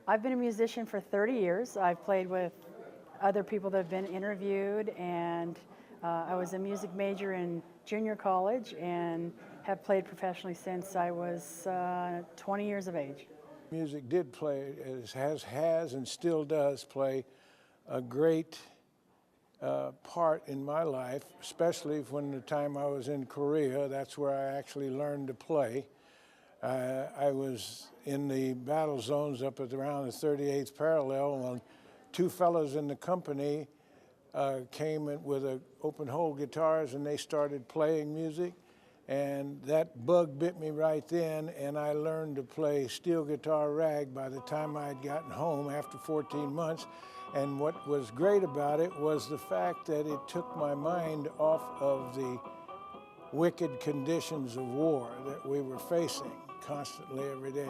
I've been a musician for 30 years. I've played with other people that have been interviewed, and I was a music major in junior college and have played professionally since I was 20 years of age. Music did play, has and still does play a great part in my life, especially when the time I was in Korea. That's where I actually learned to play. I was in the battle zones up at around the 38th parallel when two fellows in the company came in with open hole guitars, and they started playing music, and that bug bit me right then, and I learned to play steel guitar rag by the time I had gotten home after 14 months. And what was great about it was the fact that it took my mind off of the wicked conditions of war that we were facing constantly every day.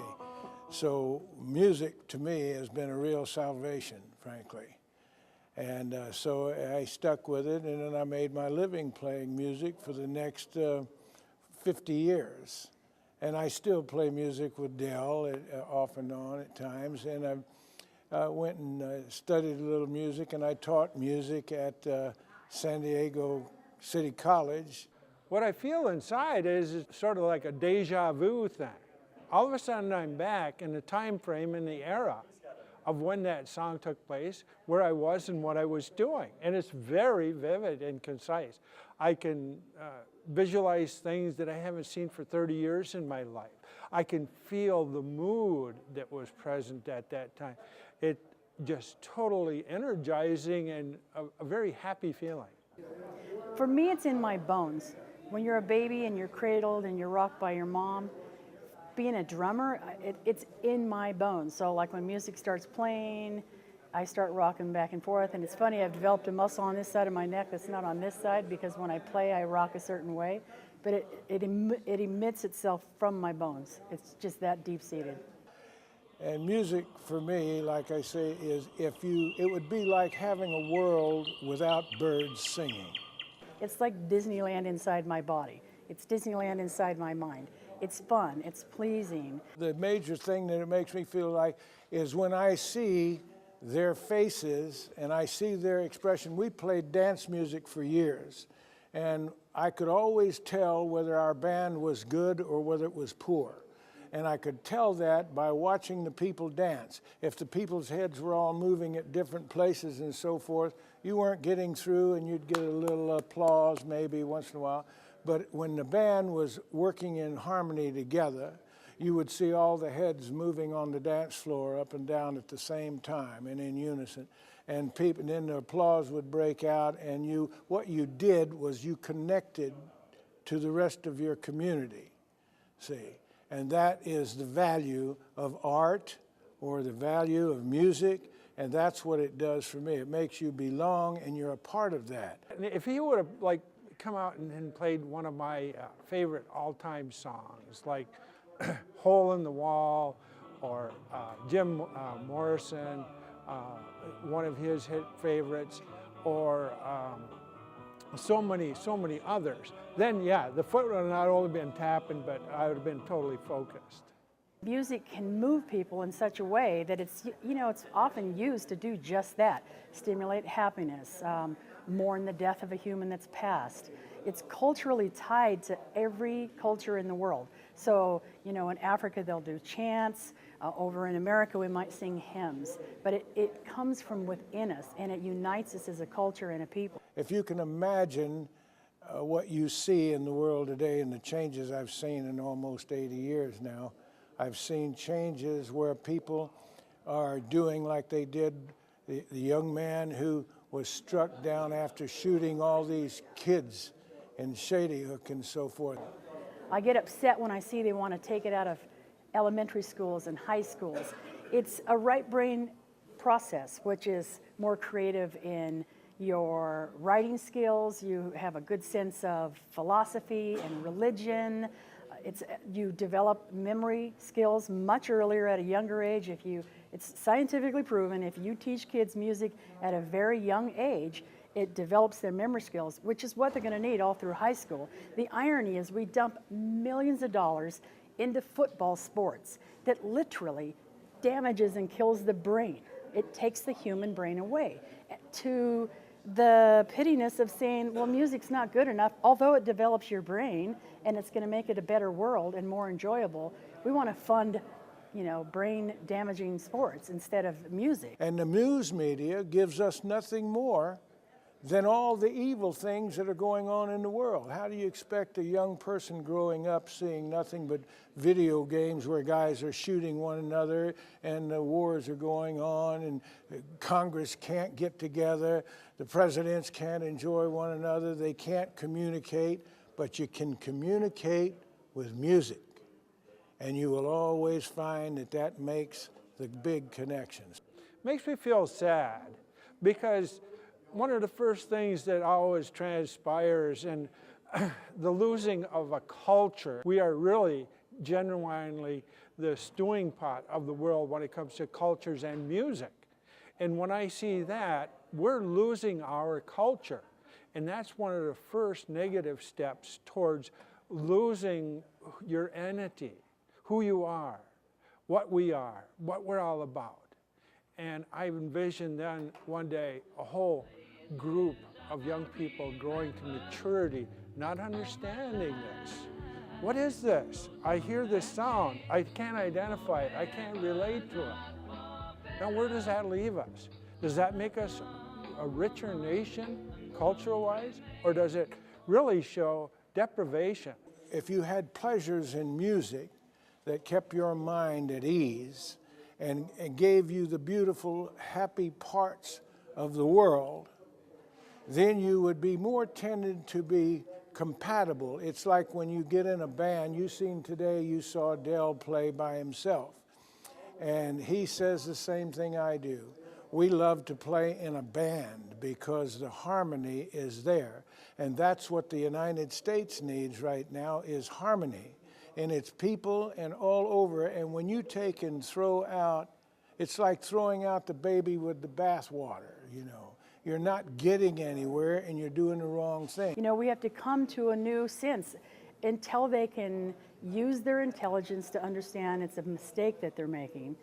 So music to me has been a real salvation, frankly. And so I stuck with it, and then I made my living playing music for the next 50 years. And I still play music with Dell off and on at times. And I went and studied a little music, and I taught music at San Diego City College. What I feel inside is sort of like a deja vu thing. All of a sudden I'm back in the time frame and the era of when that song took place, where I was and what I was doing. And it's very vivid and concise. I can visualize things that I haven't seen for 30 years in my life. I can feel the mood that was present at that time. It just totally energizing and a very happy feeling. For me, it's in my bones. When you're a baby and you're cradled and you're rocked by your mom, being a drummer, it's in my bones. So like when music starts playing, I start rocking back and forth. And it's funny, I've developed a muscle on this side of my neck that's not on this side, because when I play, I rock a certain way. But it emits itself from my bones. It's just that deep-seated. And music for me, like I say, is it would be like having a world without birds singing. It's like Disneyland inside my body. It's Disneyland inside my mind. It's fun, it's pleasing. The major thing that it makes me feel like is when I see their faces and I see their expression. We played dance music for years, and I could always tell whether our band was good or whether it was poor. And I could tell that by watching the people dance. If the people's heads were all moving at different places and so forth, you weren't getting through, and you'd get a little applause maybe once in a while. But when the band was working in harmony together, you would see all the heads moving on the dance floor up and down at the same time and in unison. And then the applause would break out, and what you did was you connected to the rest of your community, see? And that is the value of art or the value of music, and that's what it does for me. It makes you belong, and you're a part of that. If he would have come out and played one of my favorite all-time songs, like Hole in the Wall, or Jim Morrison, one of his hit favorites, or so many others, then yeah, the foot would have not only been tapping, but I would have been totally focused. Music can move people in such a way that it's often used to do just that, stimulate happiness, mourn the death of a human that's passed. It's culturally tied to every culture in the world. So, in Africa they'll do chants. Over in America we might sing hymns. But it comes from within us, and it unites us as a culture and a people. If you can imagine what you see in the world today and the changes I've seen in almost 80 years now, I've seen changes where people are doing like they did the young man who was struck down after shooting all these kids in Shady Hook and so forth. I get upset when I see they want to take it out of elementary schools and high schools. It's a right brain process, which is more creative in your writing skills. You have a good sense of philosophy and religion. You develop memory skills much earlier at a younger age. It's scientifically proven if you teach kids music at a very young age, it develops their memory skills, which is what they're going to need all through high school. The irony is we dump millions of dollars into football sports that literally damages and kills the brain. It takes the human brain away, to the pittiness of saying, well, music's not good enough, although it develops your brain and it's going to make it a better world and more enjoyable. We want to fund, brain damaging sports instead of music. And the news media gives us nothing more than all the evil things that are going on in the world. How do you expect a young person growing up seeing nothing but video games where guys are shooting one another and the wars are going on and Congress can't get together, the presidents can't enjoy one another, they can't communicate, but you can communicate with music. And you will always find that makes the big connections. Makes me feel sad because one of the first things that always transpires in the losing of a culture, we are really genuinely the stewing pot of the world when it comes to cultures and music. And when I see that, we're losing our culture. And that's one of the first negative steps towards losing your entity, who you are, what we are, what we're all about. And I envision then one day a whole group of young people growing to maturity, not understanding this. What is this? I hear this sound. I can't identify it. I can't relate to it. Now, where does that leave us? Does that make us a richer nation, cultural-wise? Or does it really show deprivation? If you had pleasures in music that kept your mind at ease and gave you the beautiful, happy parts of the world, then you would be more tended to be compatible. It's like when you get in a band, you saw Dell play by himself. And he says the same thing I do. We love to play in a band because the harmony is there. And that's what the United States needs right now is harmony in its people and all over. And when you take and throw out, it's like throwing out the baby with the bathwater, You're not getting anywhere and you're doing the wrong thing. We have to come to a new sense until they can use their intelligence to understand it's a mistake that they're making.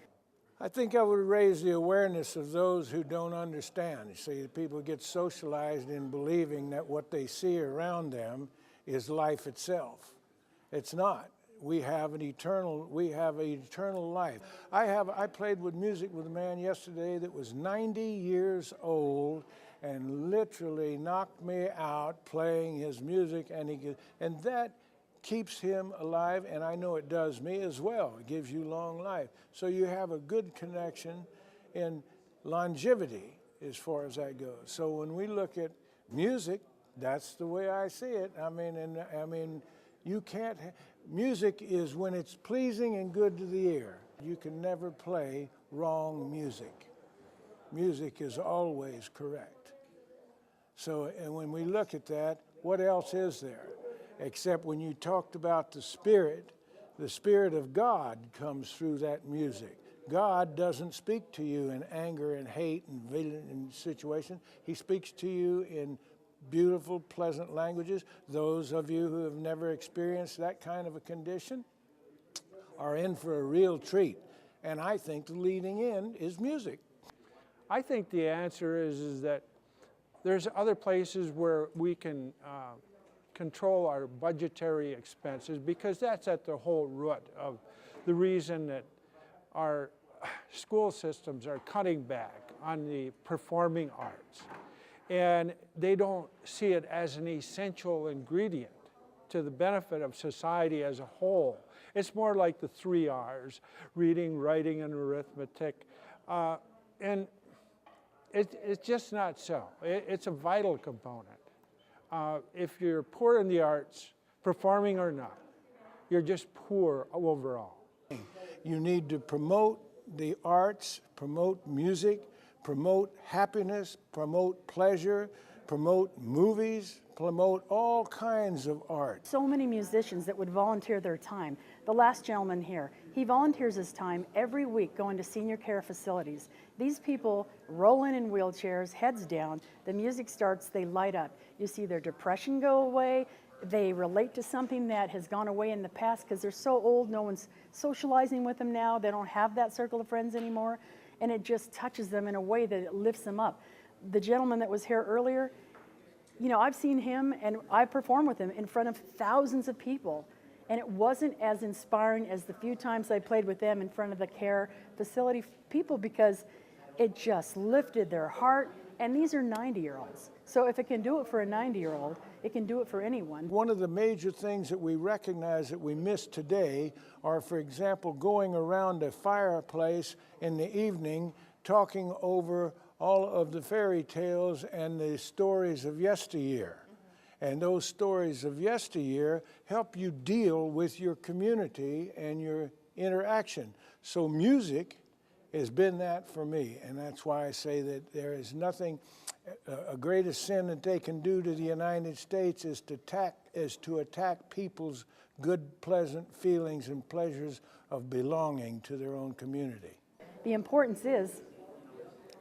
I think I would raise the awareness of those who don't understand. You see, people get socialized in believing that what they see around them is life itself. It's not. We have an eternal life. I played with music with a man yesterday that was 90 years old and literally knocked me out playing his music, and that keeps him alive, and I know it does me as well. It gives you long life. So you have a good connection in longevity as far as that goes. So when we look at music, that's the way I see it. You can't. Music is when it's pleasing and good to the ear. You can never play wrong music. Music is always correct. So, and when we look at that, what else is there? Except when you talked about the Spirit of God comes through that music. God doesn't speak to you in anger and hate and violent situations. He speaks to you in beautiful, pleasant languages. Those of you who have never experienced that kind of a condition are in for a real treat. And I think the leading in is music. I think the answer is that there's other places where we can control our budgetary expenses, because that's at the whole root of the reason that our school systems are cutting back on the performing arts. And they don't see it as an essential ingredient to the benefit of society as a whole. It's more like the 3 R's, reading, writing, and arithmetic. And It's just not so. It's a vital component. If you're poor in the arts, performing or not, you're just poor overall. You need to promote the arts, promote music, promote happiness, promote pleasure, promote movies, promote all kinds of art. So many musicians that would volunteer their time. The last gentleman here, he volunteers his time every week going to senior care facilities. These people roll in wheelchairs, heads down, the music starts, they light up. You see their depression go away, they relate to something that has gone away in the past because they're so old, no one's socializing with them now, they don't have that circle of friends anymore, and it just touches them in a way that it lifts them up. The gentleman that was here earlier, you know, I've seen him and I performed with him in front of thousands of people, and it wasn't as inspiring as the few times I played with them in front of the care facility people because it just lifted their heart, and these are 90-year-olds. So if it can do it for a 90-year-old, it can do it for anyone. One of the major things that we recognize that we miss today are, for example, going around a fireplace in the evening talking over all of the fairy tales and the stories of yesteryear. And those stories of yesteryear help you deal with your community and your interaction. So music has been that for me, and that's why I say that there is nothing, a greatest sin that they can do to the United States is to attack people's good, pleasant feelings and pleasures of belonging to their own community. The importance is,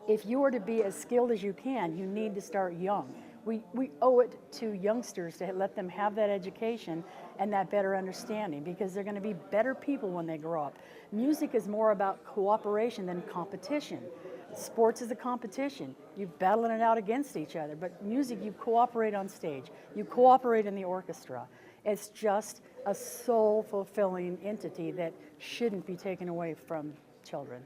if you are to be as skilled as you can, you need to start young. We owe it to youngsters to let them have that education and that better understanding, because they're going to be better people when they grow up. Music is more about cooperation than competition. Sports is a competition. You're battling it out against each other. But music, you cooperate on stage. You cooperate in the orchestra. It's just a soul-fulfilling entity that shouldn't be taken away from children.